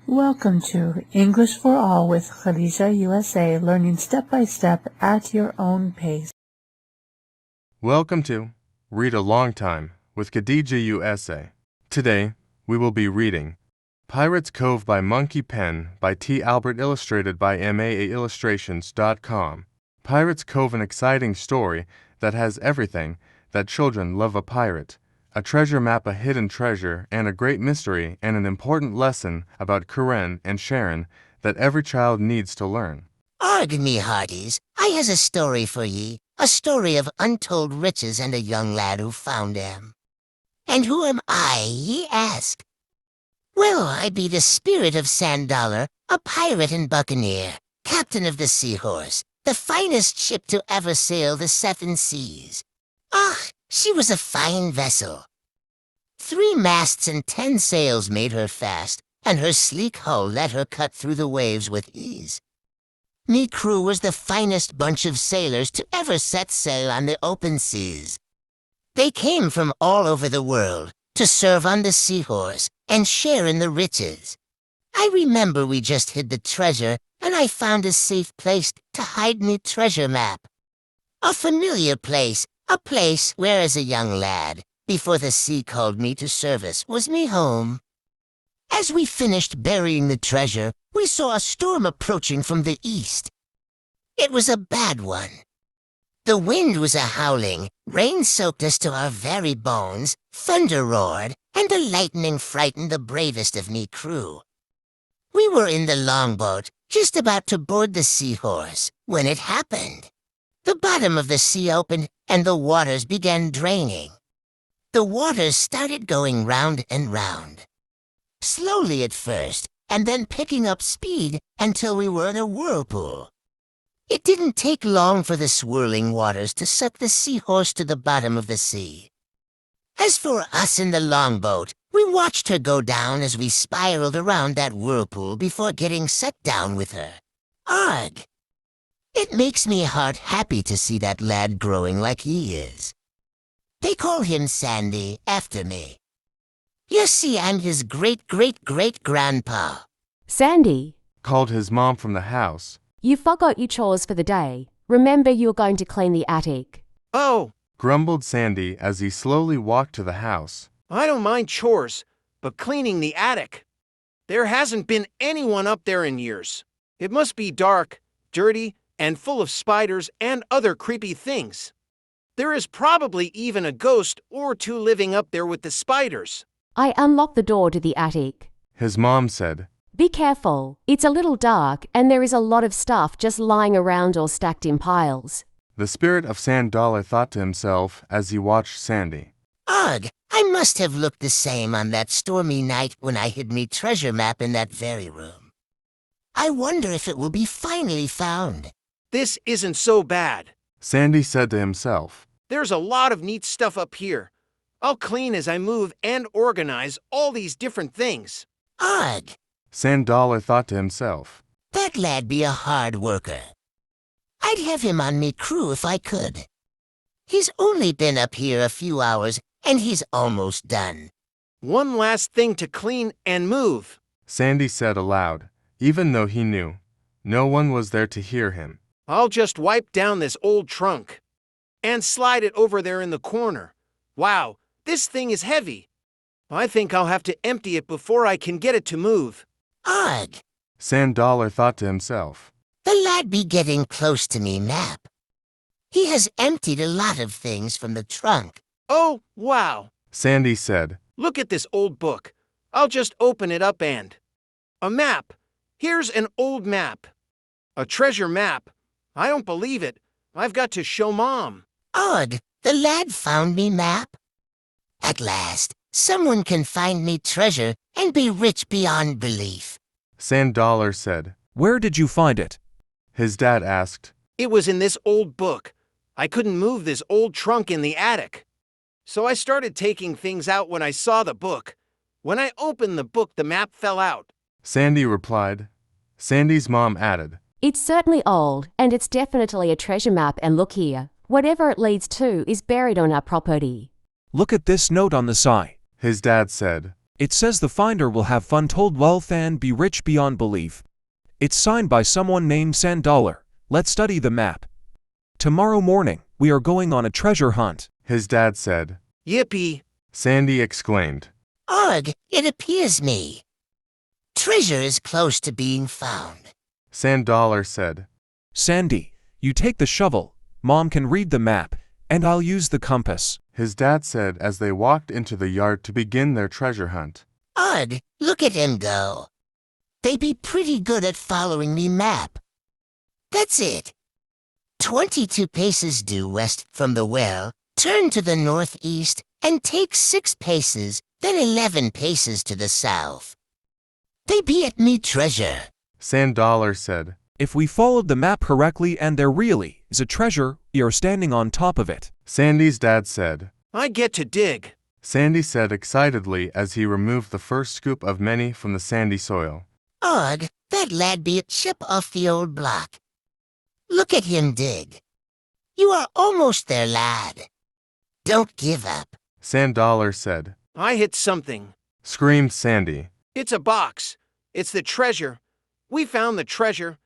Welcome to English for All with Khadija USA, learning step by step at your own pace. Welcome to Read a Long Time with Khadija USA. Today, we will be reading Pirates Cove by Monkey Pen by T. Albert, illustrated by MAAillustrations.com. Pirates Cove, an exciting story that has everything that children love: a pirate, a treasure map, a hidden treasure, and a great mystery, and an important lesson about Karen and Sharon that every child needs to learn. Arg me hearties, I has a story for ye, a story of untold riches and a young lad who found them. And who am I, ye ask? Well, I be the spirit of Sand Dollar, a pirate and buccaneer, captain of the Seahorse, the finest ship to ever sail the 7 seas. Ah, she was a fine vessel. 3 masts and 10 sails made her fast, and her sleek hull let her cut through the waves with ease. Me crew was the finest bunch of sailors to ever set sail on the open seas. They came from all over the world to serve on the Seahorse and share in the riches. I remember we just hid the treasure, and I found a safe place to hide me treasure map. A familiar place, a place where as a young lad, before the sea called me to service, was me home. As we finished burying the treasure, we saw a storm approaching from the east. It was a bad one. The wind was a-howling, rain soaked us to our very bones, thunder roared, and the lightning frightened the bravest of me crew. We were in the longboat, just about to board the Seahorse, when it happened. The bottom of the sea opened, and the waters began draining. The waters started going round and round. Slowly at first, and then picking up speed until we were in a whirlpool. It didn't take long for the swirling waters to suck the Seahorse to the bottom of the sea. As for us in the longboat, we watched her go down as we spiraled around that whirlpool before getting set down with her. Arg! It makes me heart happy to see that lad growing like he is. They call him Sandy after me. You see, I'm his great-great-great-grandpa. Sandy, Called his mom from the house. you forgot your chores for the day. Remember, you're going to clean the attic. Oh, Grumbled Sandy as he slowly walked to the house. I don't mind chores, but cleaning the attic. There hasn't been anyone up there in years. It must be dark, dirty, and full of spiders and other creepy things. There is probably even a ghost or 2 living up there with the spiders. I unlocked the door to the attic. His mom said. Be careful. It's a little dark, and there is a lot of stuff just lying around or stacked in piles. The spirit of Sand Dollar thought to himself as he watched Sandy. Ugh, I must have looked the same on that stormy night when I hid me treasure map in that very room. I wonder if it will be finally found. This isn't so bad. Sandy said to himself. There's a lot of neat stuff up here. I'll clean as I move and organize all these different things. Ugh, Sand Dollar thought to himself. that lad be a hard worker. I'd have him on me crew if I could. He's only been up here a few hours, and he's almost done. One last thing to clean and move. Sandy said aloud, even though he knew no one was there to hear him. I'll just wipe down this old trunk and slide it over there in the corner. Wow, this thing is heavy. I think I'll have to empty it before I can get it to move. Ugh, Sand Dollar thought to himself. the lad be getting close to me map. He has emptied a lot of things from the trunk. Oh, wow. Sandy said. Look at this old book. I'll just open it up and... A map. Here's an old map. A treasure map. I don't believe it. I've got to show Mom. Ugh, the lad found me map. At last, someone can find me treasure and be rich beyond belief. Sand Dollar said. Where did you find it? His dad asked. It was in this old book. I couldn't move this old trunk in the attic. So I started taking things out when I saw the book. When I opened the book, the map fell out. Sandy replied. Sandy's mom added. It's certainly old, and it's definitely a treasure map, and look here. Whatever it leads to is buried on our property. Look at this note on the side. His dad said. It says the finder will have untold wealth and be rich beyond belief. It's signed by someone named $100. Let's study the map. Tomorrow morning, we are going on a treasure hunt, his dad said. Yippee! Sandy exclaimed. Ugh, it appears me. Treasure is close to being found. $100 said. Sandy, you take the shovel, Mom can read the map, and I'll use the compass, his dad said as they walked into the yard to begin their treasure hunt. Ugh, look at him go. They be pretty good at following the map. That's it. 22 paces due west from the well, turn to the northeast, and take 6 paces, then 11 paces to the south. They be at me treasure, $100 said. If we followed the map correctly and there really is a treasure, you're standing on top of it, Sandy's dad said. I get to dig. Sandy said excitedly as he removed the first scoop of many from the sandy soil. Ugh, that lad be a chip off the old block. Look at him dig. You are almost there, lad. Don't give up. $100 said. I hit something. Screamed Sandy. It's a box. It's the treasure. We found the treasure.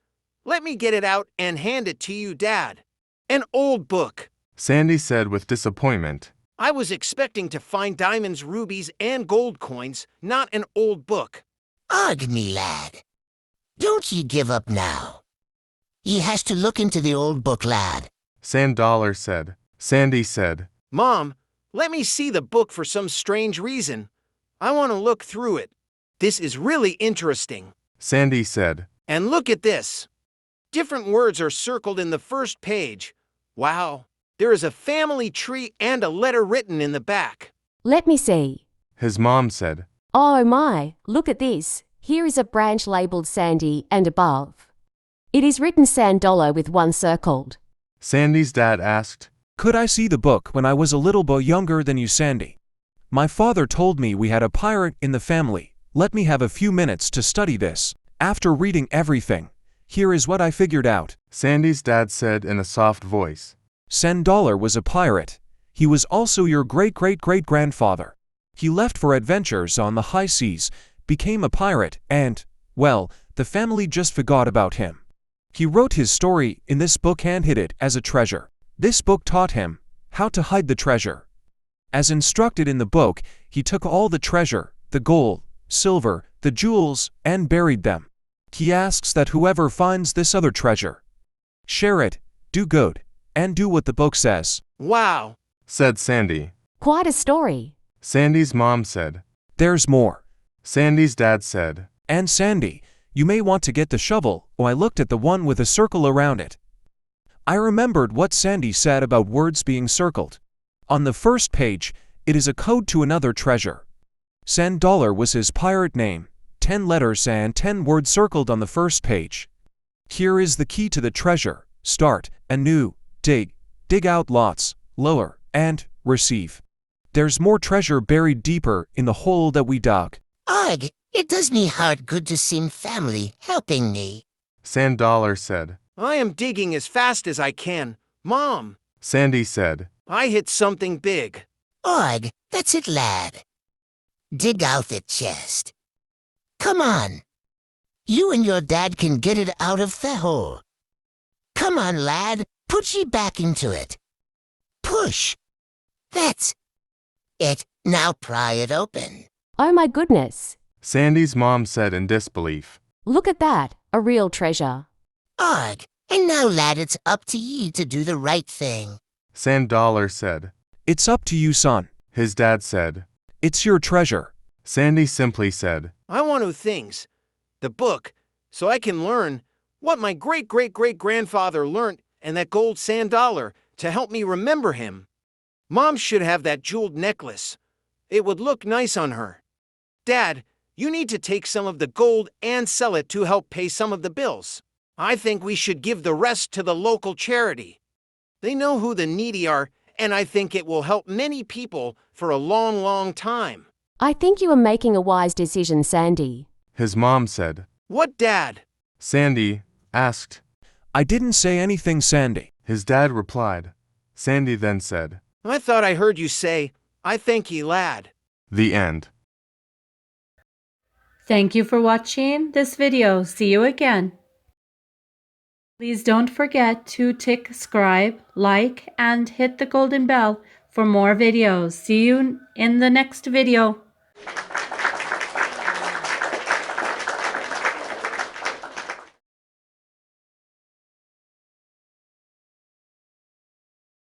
Let me get it out and hand it to you, Dad. An old book. Sandy said with disappointment. I was expecting to find diamonds, rubies, and gold coins, not an old book. Ugh, me lad. Don't ye give up now. Ye has to look into the old book, lad. $100 said. Sandy said. Mom, let me see the book for some strange reason. I want to look through it. This is really interesting. Sandy said. And look at this. Different words are circled in the first page. Wow, there is a family tree and a letter written in the back. Let me see. His mom said. Oh my, look at this. Here is a branch labeled Sandy and above. It is written $100 with 1 circled. Sandy's dad asked. Could I see the book when I was a little bit younger than you, Sandy? My father told me we had a pirate in the family. Let me have a few minutes to study this. After reading everything, here is what I figured out, Sandy's dad said in a soft voice. $100 was a pirate. He was also your great-great-great-grandfather. He left for adventures on the high seas, became a pirate, and, well, the family just forgot about him. He wrote his story in this book and hid it as a treasure. This book taught him how to hide the treasure. As instructed in the book, he took all the treasure, the gold, silver, the jewels, and buried them. He asks that whoever finds this other treasure, share it, do good, and do what the book says. Wow, said Sandy. Quite a story. Sandy's mom said. There's more. Sandy's dad said. And Sandy, you may want to get the shovel. Oh, I looked at the one with a circle around it. I remembered what Sandy said about words being circled. On the first page, it is a code to another treasure. $100 was his pirate name, 10 letters and 10 words circled on the first page. Here is the key to the treasure. Start, anew, dig out lots, lower, and receive. There's more treasure buried deeper in the hole that we dug. Ugh, it does me heart good to see family helping me. $100 said. I am digging as fast as I can. Mom, Sandy said. I hit something big. Ugh, that's it, lad. Dig out the chest. Come on. You and your dad can get it out of the hole. Come on, lad. Put ye back into it. Push. That's it. Now pry it open. Oh my goodness. Sandy's mom said in disbelief. Look at that. A real treasure. Ugh, and now, lad, it's up to ye to do the right thing. $100 said. It's up to you, son. His dad said. It's your treasure. Sandy simply said. I want two things. The book, so I can learn what my great-great-great-grandfather learned, and that gold $100 to help me remember him. Mom should have that jeweled necklace. It would look nice on her. Dad, you need to take some of the gold and sell it to help pay some of the bills. I think we should give the rest to the local charity. They know who the needy are, and I think it will help many people for a long, long time. I think you are making a wise decision, Sandy. His mom said. What, Dad? Sandy asked. I didn't say anything, Sandy. His dad replied. Sandy then said. I thought I heard you say, I thank ye, lad. The end. Thank you for watching this video. See you again. Please don't forget to subscribe, like, and hit the golden bell for more videos. See you in the next video.